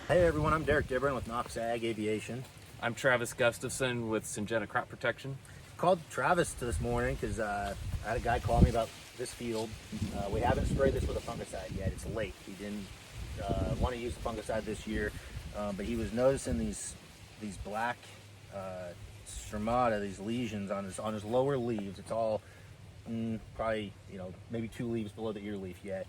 Hey everyone, I'm Derek Dibburn with Knox Aviation. I'm Travis Gustafson with Syngenta Crop Protection. Called Travis this morning because I had a guy call me about this field. We haven't sprayed this with a fungicide yet. It's late. He didn't want to use the fungicide this year, but he was noticing these black stromata, these lesions on his lower leaves. It's all probably maybe 2 leaves below the ear leaf yet.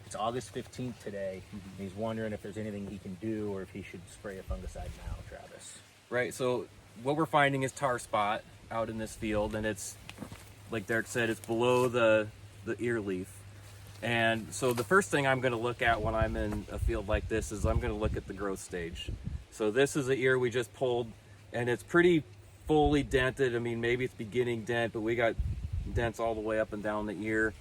It's August 15th today. And he's wondering if there's anything he can do or if he should spray a fungicide now, Travis. Right, so what we're finding is tar spot out in this field, and it's, like Derek said, it's below the ear leaf. And so the first thing I'm going to look at when I'm in a field like this is I'm going to look at the growth stage. So this is the ear we just pulled, and it's pretty fully dented. I mean, maybe it's beginning dent, but we got dents all the way up and down the ear.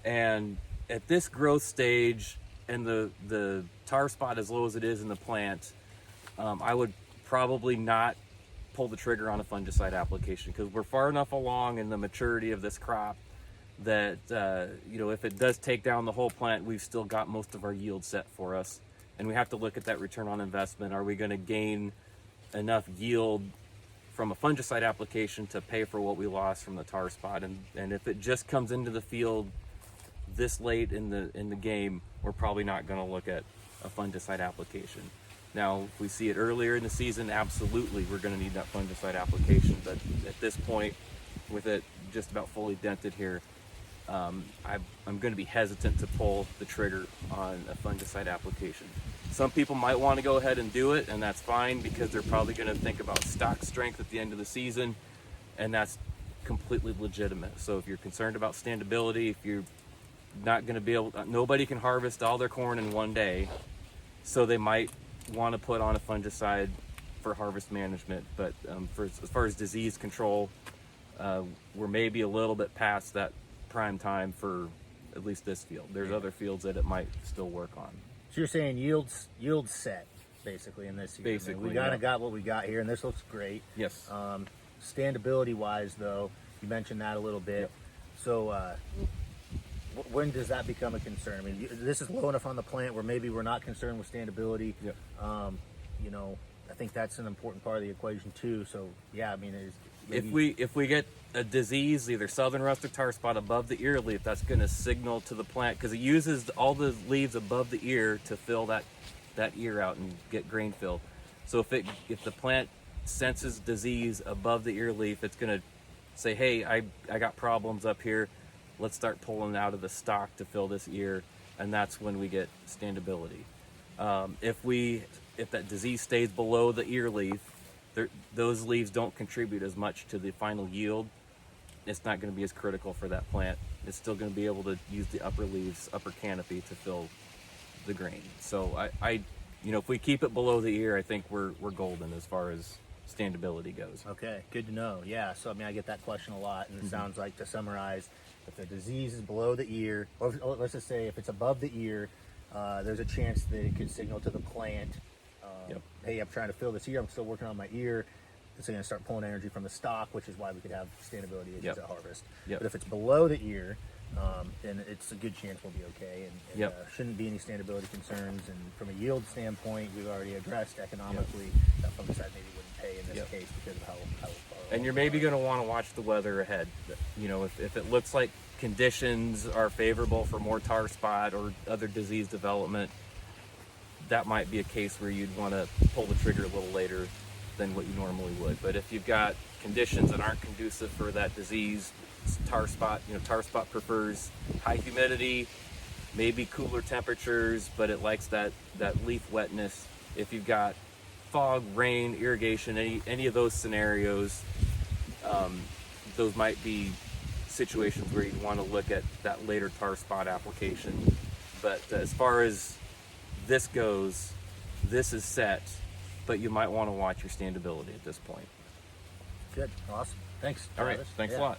And at this growth stage and the tar spot as low as it is in the plant, I would probably not pull the trigger on a fungicide application because we're far enough along in the maturity of this crop that if it does take down the whole plant, we've still got most of our yield set for us. And we have to look at that return on investment. Are we going to gain enough yield from a fungicide application to pay for what we lost from the tar spot? And if it just comes into the field this late in the game, we're probably not going to look at a fungicide application. Now, if we see it earlier in the season, absolutely, we're going to need that fungicide application. But at this point, with it just about fully dented here, I'm going to be hesitant to pull the trigger on a fungicide application. Some people might want to go ahead and do it, and that's fine because they're probably going to think about stock strength at the end of the season, and that's completely legitimate. So if you're concerned about standability, if you're not going to be able, nobody can harvest all their corn in one day, so they might want to put on a fungicide for harvest management. But as far as disease control, we're maybe a little bit past that prime time for at least this field. There's other fields that it might still work on. So you're saying yield set basically in this year. Basically, we got what we got here, and this looks great. Yes. Standability wise, though, you mentioned that a little bit. Yep. So when does that become a concern? I mean, this is low enough on the plant where maybe we're not concerned with standability. Yep. I think that's an important part of the equation too. So yeah, I mean, if we get a disease, either southern rust or tar spot above the ear leaf, that's going to signal to the plant because it uses all the leaves above the ear to fill that ear out and get grain fill. So if the plant senses disease above the ear leaf, it's going to say, hey, I got problems up here. Let's start pulling out of the stock to fill this ear, and that's when we get standability. If that disease stays below the ear leaf, those leaves don't contribute as much to the final yield. It's not going to be as critical for that plant. It's still going to be able to use the upper leaves, upper canopy to fill the grain. So if we keep it below the ear, I think we're golden as far as standability goes. Okay, good to know. Yeah, so I mean, I get that question a lot, and it sounds like, to summarize, if the disease is below the ear, or let's just say if it's above the ear, there's a chance that it could signal to the plant, hey, I'm trying to fill this ear, I'm still working on my ear. It's going to start pulling energy from the stock, which is why we could have standability issues at harvest. But if it's below the ear, then it's a good chance we'll be okay, and shouldn't be any standability concerns. And from a yield standpoint, we've already addressed economically that fungicide maybe wouldn't pay in this case because of how far. And you're maybe going to want to watch the weather ahead. If it looks like conditions are favorable for more tar spot or other disease development, that might be a case where you'd want to pull the trigger a little later than what you normally would. But if you've got conditions that aren't conducive for that disease, tar spot prefers high humidity, maybe cooler temperatures, but it likes that leaf wetness. If you've got fog, rain, irrigation, any of those scenarios, those might be situations where you'd want to look at that later tar spot application. But as far as this goes, this is set, but you might want to watch your standability at this point. Good, awesome. Thanks, All right, Travis. thanks a lot.